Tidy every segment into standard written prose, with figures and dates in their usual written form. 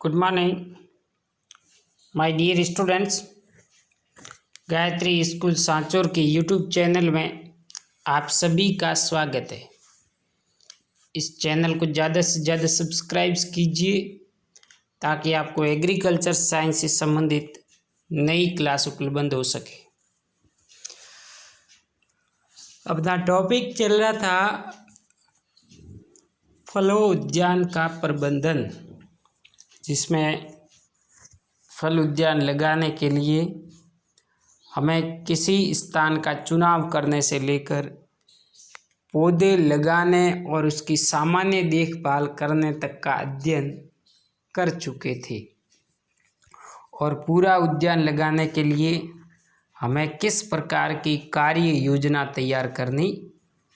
Good morning my dear students. Gayatri school Sanchore के YouTube channel में आप सभी का स्वागत है। इस चैनल को ज़्यादा से ज़्यादा सब्सक्राइब कीजिए ताकि आपको एग्रीकल्चर साइंस से संबंधित नई क्लास उपलब्ध हो सके। अपना टॉपिक चल रहा था फलों उद्यान का प्रबंधन, जिसमें फल उद्यान लगाने के लिए हमें किसी स्थान का चुनाव करने से लेकर पौधे लगाने और उसकी सामान्य देखभाल करने तक का अध्ययन कर चुके थे, और पूरा उद्यान लगाने के लिए हमें किस प्रकार की कार्य योजना तैयार करनी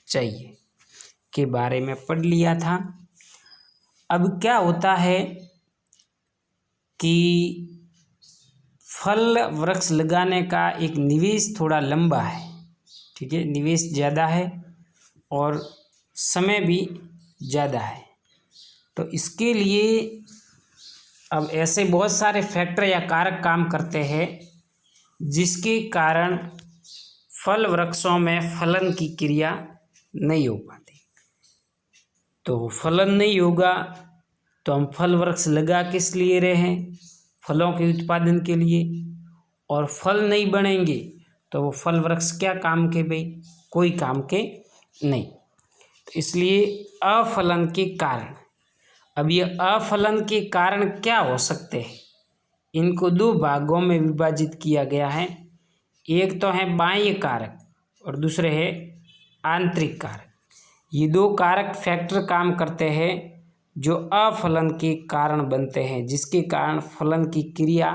चाहिए के बारे में पढ़ लिया था। अब क्या होता है कि फल वृक्ष लगाने का एक निवेश थोड़ा लंबा है, ठीक है, निवेश ज़्यादा है और समय भी ज़्यादा है। तो इसके लिए अब ऐसे बहुत सारे फैक्टर या कारक काम करते हैं जिसके कारण फल वृक्षों में फलन की क्रिया नहीं हो पाती। तो फलन नहीं होगा तो हम फल वृक्ष लगा किस लिए रहे हैं? फलों के उत्पादन के लिए। और फल नहीं बनेंगे तो वो फल वृक्ष क्या काम के भाई? कोई काम के नहीं। तो इसलिए अफलन के कारण, अब ये अफलन के कारण क्या हो सकते हैं? इनको दो भागों में विभाजित किया गया है। एक तो है बाह्य कारक और दूसरे है आंतरिक कारक। ये दो कारक फैक्टर काम करते हैं जो अफलन के कारण बनते हैं, जिसके कारण फलन की क्रिया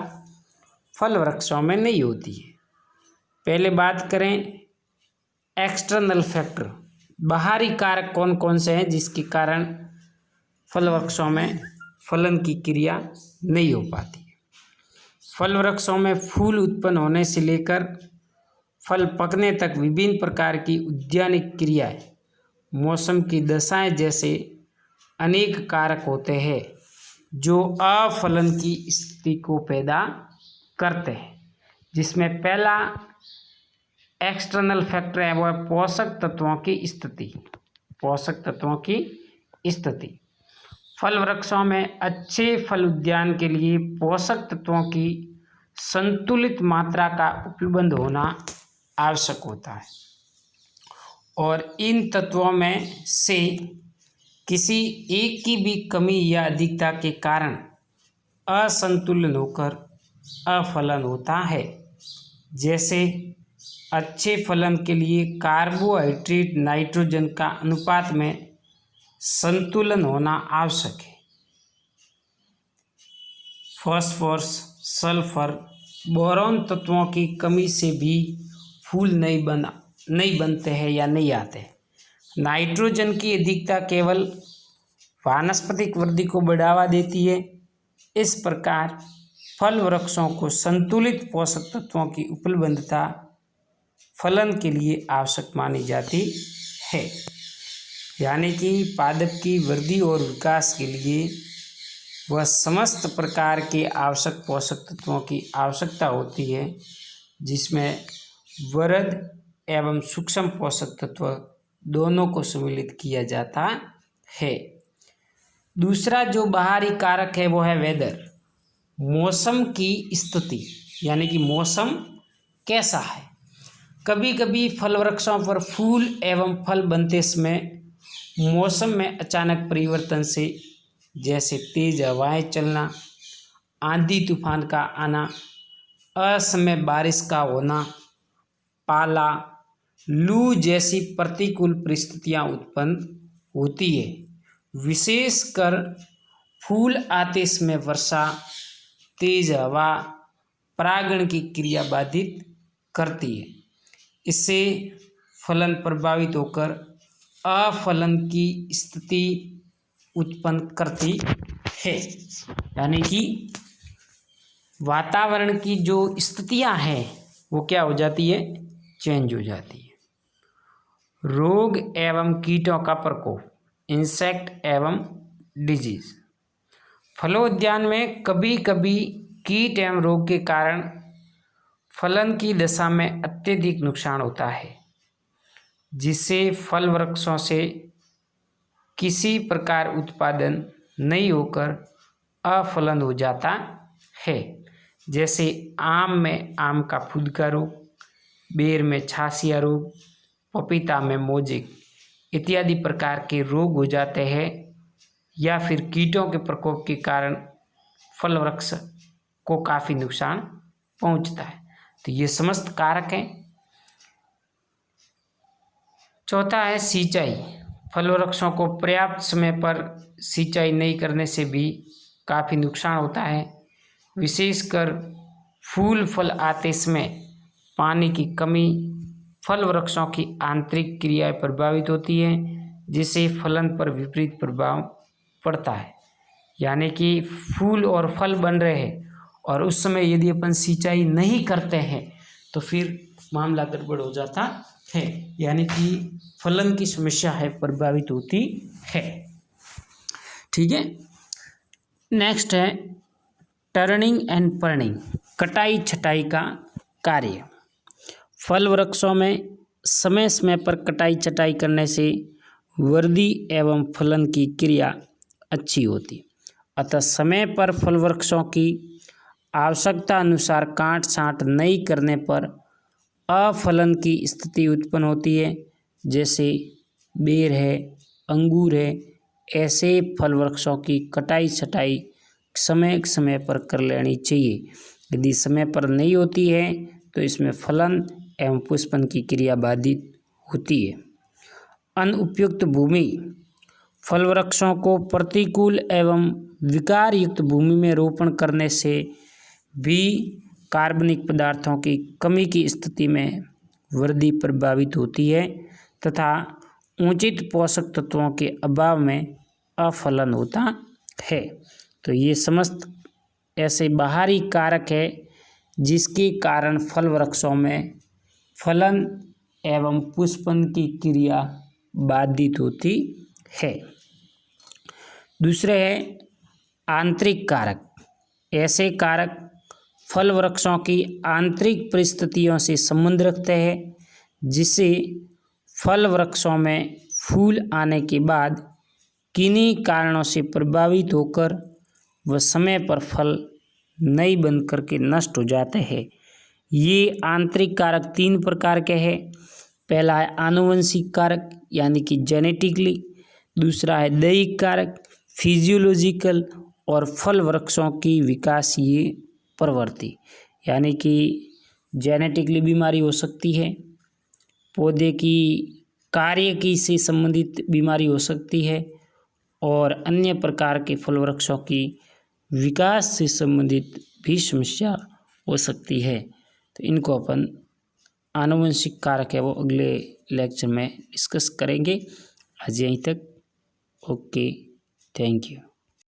फल वृक्षों में नहीं होती है। पहले बात करें एक्सटर्नल फैक्टर, बाहरी कारक कौन कौन से हैं जिसके कारण फल वृक्षों में फलन की क्रिया नहीं हो पाती है। फल वृक्षों में फूल उत्पन्न होने से लेकर फल पकने तक विभिन्न प्रकार की उद्यानिक क्रियाएं, मौसम की दशाएं जैसे अनेक कारक होते हैं जो अफलन की स्थिति को पैदा करते हैं। जिसमें पहला एक्सटर्नल फैक्टर है वो है पोषक तत्वों की स्थिति। पोषक तत्वों की स्थिति फल वृक्षों में अच्छे फल उद्यान के लिए पोषक तत्वों की संतुलित मात्रा का उपलब्ध होना आवश्यक होता है, और इन तत्वों में से किसी एक की भी कमी या अधिकता के कारण असंतुलन होकर अफलन होता है। जैसे अच्छे फलन के लिए कार्बोहाइड्रेट नाइट्रोजन का अनुपात में संतुलन होना आवश्यक है। फास्फोरस, सल्फर, बोरॉन तत्वों की कमी से भी फूल नहीं बनते हैं या नहीं आते। नाइट्रोजन की अधिकता केवल वानस्पतिक वृद्धि को बढ़ावा देती है। इस प्रकार फल वृक्षों को संतुलित पोषक तत्वों की उपलब्धता फलन के लिए आवश्यक मानी जाती है। यानी कि पादप की वृद्धि और विकास के लिए वह समस्त प्रकार के आवश्यक पोषक तत्वों की आवश्यकता होती है, जिसमें वृहद एवं सूक्ष्म पोषक तत्व दोनों को सम्मिलित किया जाता है। दूसरा जो बाहरी कारक है वो है वेदर, मौसम की स्थिति, यानी कि मौसम कैसा है। कभी कभी फल वृक्षों पर फूल एवं फल बनते समय मौसम में अचानक परिवर्तन से, जैसे तेज हवाएं चलना, आंधी तूफान का आना, असमय बारिश का होना, पाला, लू जैसी प्रतिकूल परिस्थितियां उत्पन्न होती है। विशेषकर फूल आते समय वर्षा, तेज हवा परागण की क्रिया बाधित करती है। इससे फलन प्रभावित होकर अफलन की स्थिति उत्पन्न करती है। यानी कि वातावरण की जो स्थितियां हैं वो क्या हो जाती है? चेंज हो जाती है। रोग एवं कीटों का प्रकोप, इंसेक्ट एवं डिजीज, फलोद्यान में कभी कभी कीट एवं रोग के कारण फलन की दशा में अत्यधिक नुकसान होता है, जिससे फल वृक्षों से किसी प्रकार उत्पादन नहीं होकर अफलन हो जाता है। जैसे आम में आम का फुदका रोग, बेर में छासिया रोग, पपीता में मोजिक इत्यादि प्रकार के रोग हो जाते हैं, या फिर कीटों के प्रकोप के कारण फल वृक्ष को काफ़ी नुकसान पहुंचता है। तो ये समस्त कारक हैं। चौथा है सिंचाई। फल वृक्षों को पर्याप्त समय पर सिंचाई नहीं करने से भी काफ़ी नुकसान होता है। विशेषकर फूल फल आते समय पानी की कमी फल वृक्षों की आंतरिक क्रियाएं प्रभावित होती हैं, जिससे फलन पर विपरीत प्रभाव पड़ता है। यानी कि फूल और फल बन रहे हैं और उस समय यदि अपन सिंचाई नहीं करते हैं तो फिर मामला गड़बड़ हो जाता है, यानी कि फलन की समस्या है प्रभावित होती है। ठीक है। नेक्स्ट है टर्निंग एंड पर्निंग, कटाई छटाई का कार्य। फल वृक्षों में समय समय पर कटाई छटाई करने से वृद्धि एवं फलन की क्रिया अच्छी होती, अतः समय पर फल वृक्षों की आवश्यकता अनुसार काट छांट नहीं करने पर अफलन की स्थिति उत्पन्न होती है। जैसे बेर है, अंगूर है, ऐसे फल वृक्षों की कटाई छटाई समय पर कर लेनी चाहिए। यदि समय पर नहीं होती है तो इसमें फलन एवं पुष्पन की क्रिया बाधित होती है। अनुपयुक्त भूमि। फल वृक्षों को प्रतिकूल एवं विकार युक्त भूमि में रोपण करने से भी कार्बनिक पदार्थों की कमी की स्थिति में वृद्धि प्रभावित होती है तथा उचित पोषक तत्वों के अभाव में अफलन होता है। तो ये समस्त ऐसे बाहरी कारक है जिसके कारण फल वृक्षों में फलन एवं पुष्पन की क्रिया बाधित होती है। दूसरे है आंतरिक कारक। ऐसे कारक फल वृक्षों की आंतरिक परिस्थितियों से संबंध रखते हैं, जिससे फल वृक्षों में फूल आने के बाद किन्हीं कारणों से प्रभावित होकर वह समय पर फल नहीं बन करके नष्ट हो जाते हैं। ये आंतरिक कारक 3 प्रकार के हैं। पहला है आनुवंशिक कारक यानी कि जेनेटिकली, दूसरा है दैहिक कारक फिजियोलॉजिकल, और फल वृक्षों की विकासीय प्रवृत्ति यानी कि जेनेटिकली बीमारी हो सकती है, पौधे की कार्य की से संबंधित बीमारी हो सकती है, और अन्य प्रकार के फल वृक्षों की विकास से संबंधित भी समस्या हो सकती है। तो इनको अपन आनुवंशिक कारक है वो अगले लेक्चर में डिस्कस करेंगे। आज यहीं तक। Okay, thank you.